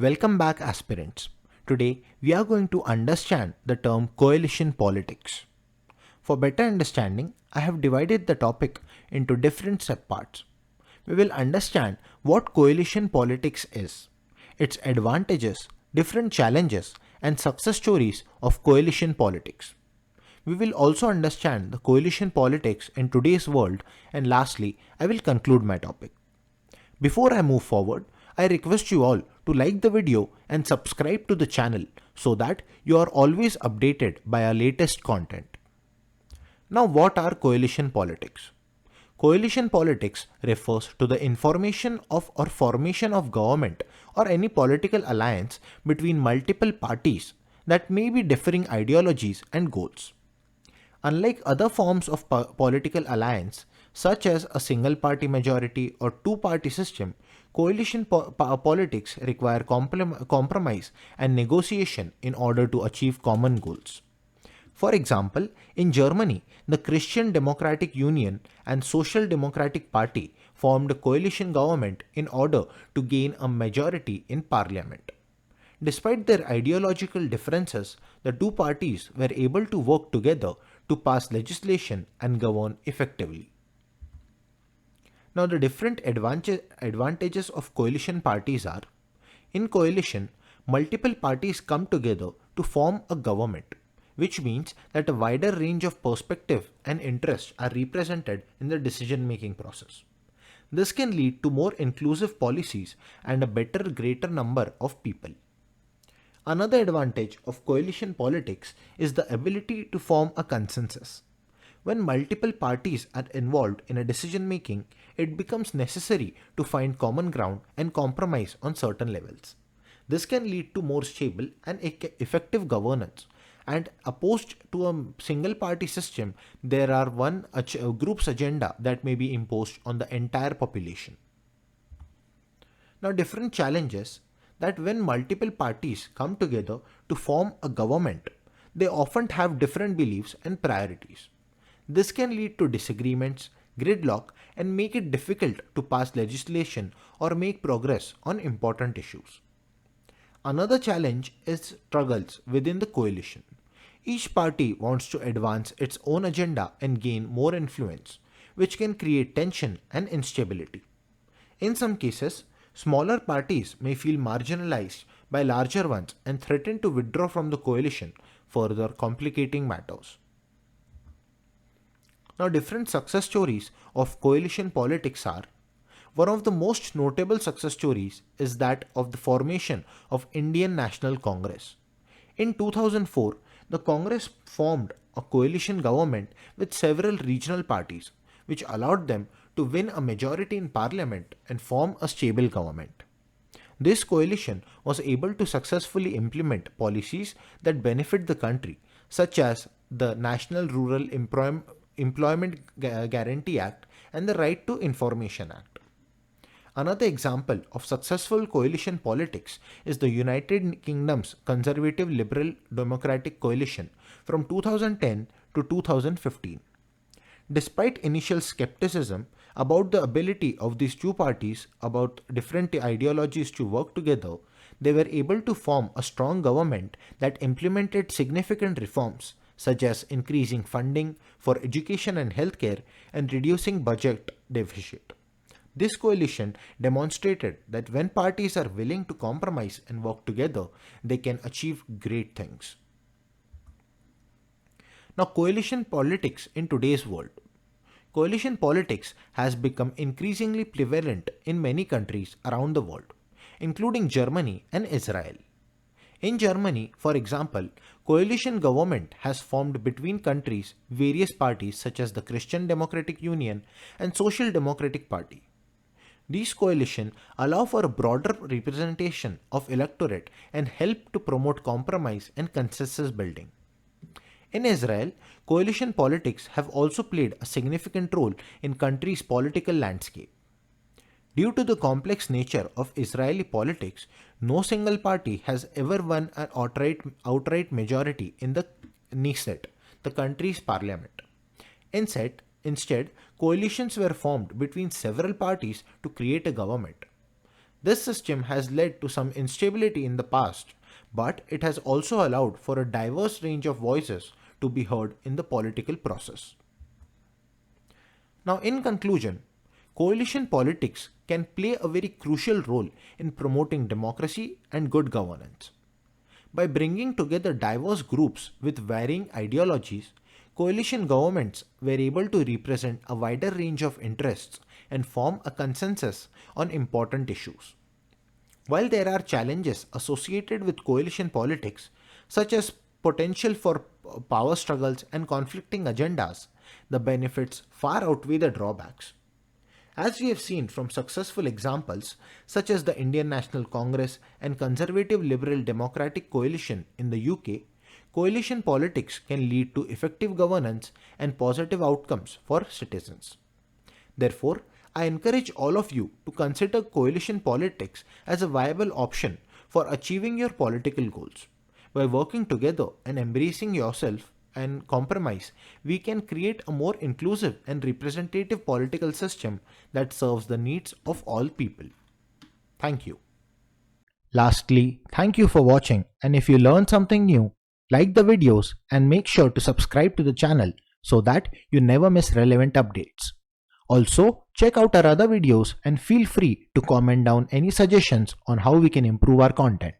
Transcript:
Welcome back, aspirants. Today, we are going to understand the term coalition politics. For better understanding, I have divided the topic into different subparts. We will understand what coalition politics is, its advantages, different challenges, and success stories of coalition politics. We will also understand the coalition politics in today's world, and lastly, I will conclude my topic. Before I move forward, I request you all to like the video and subscribe to the channel so that you are always updated by our latest content. Now, what are coalition politics? Coalition politics refers to the information of or formation of government or any political alliance between multiple parties that may be differing ideologies and goals. Unlike other forms of political alliance, such as a single party majority or two party system, coalition politics require compromise and negotiation in order to achieve common goals. For example, in Germany, the Christian Democratic Union and Social Democratic Party formed a coalition government in order to gain a majority in parliament. Despite their ideological differences, the two parties were able to work together to pass legislation and govern effectively. Now, the different advantages of coalition parties are: in coalition, multiple parties come together to form a government, which means that a wider range of perspective and interests are represented in the decision-making process. This can lead to more inclusive policies and a greater number of people. Another advantage of coalition politics is the ability to form a consensus. When multiple parties are involved in a decision making, it becomes necessary to find common ground and compromise on certain levels. This can lead to more stable and effective governance. And opposed to a single party system, there are a group's agenda that may be imposed on the entire population. Now, different challenges that when multiple parties come together to form a government, they often have different beliefs and priorities. This can lead to disagreements, gridlock, and make it difficult to pass legislation or make progress on important issues. Another challenge is struggles within the coalition. Each party wants to advance its own agenda and gain more influence, which can create tension and instability. In some cases, smaller parties may feel marginalized by larger ones and threaten to withdraw from the coalition, further complicating matters. Now, different success stories of coalition politics are: one of the most notable success stories is that of the formation of Indian National Congress. In 2004, the Congress formed a coalition government with several regional parties, which allowed them to win a majority in parliament and form a stable government. This coalition was able to successfully implement policies that benefit the country, such as the National Rural Employment Guarantee Act and the Right to Information Act. Another example of successful coalition politics is the United Kingdom's Conservative Liberal Democratic Coalition from 2010 to 2015. Despite initial skepticism about the ability of these two parties about different ideologies to work together, they were able to form a strong government that implemented significant reforms such as increasing funding for education and healthcare and reducing budget deficit. This coalition demonstrated that when parties are willing to compromise and work together, they can achieve great things. Now, coalition politics in today's world. Coalition politics has become increasingly prevalent in many countries around the world, including Germany and Israel. In Germany, for example, coalition government has formed between countries various parties such as the Christian Democratic Union and Social Democratic Party. These coalitions allow for a broader representation of electorate and help to promote compromise and consensus building. In Israel, coalition politics have also played a significant role in country's political landscape. Due to the complex nature of Israeli politics, no single party has ever won an outright majority in the Knesset, the country's parliament. Instead, coalitions were formed between several parties to create a government. This system has led to some instability in the past, but it has also allowed for a diverse range of voices to be heard in the political process. Now, in conclusion, coalition politics can play a very crucial role in promoting democracy and good governance. By bringing together diverse groups with varying ideologies, coalition governments were able to represent a wider range of interests and form a consensus on important issues. While there are challenges associated with coalition politics, such as potential for power struggles and conflicting agendas, the benefits far outweigh the drawbacks. As we have seen from successful examples such as the Indian National Congress and Conservative Liberal Democratic Coalition in the UK, coalition politics can lead to effective governance and positive outcomes for citizens. Therefore, I encourage all of you to consider coalition politics as a viable option for achieving your political goals. By working together and embracing yourself and compromise, we can create a more inclusive and representative political system that serves the needs of all people. Thank you. Lastly, thank you for watching, and if you learned something new, like the videos and make sure to subscribe to the channel so that you never miss relevant updates. Also, check out our other videos and feel free to comment down any suggestions on how we can improve our content.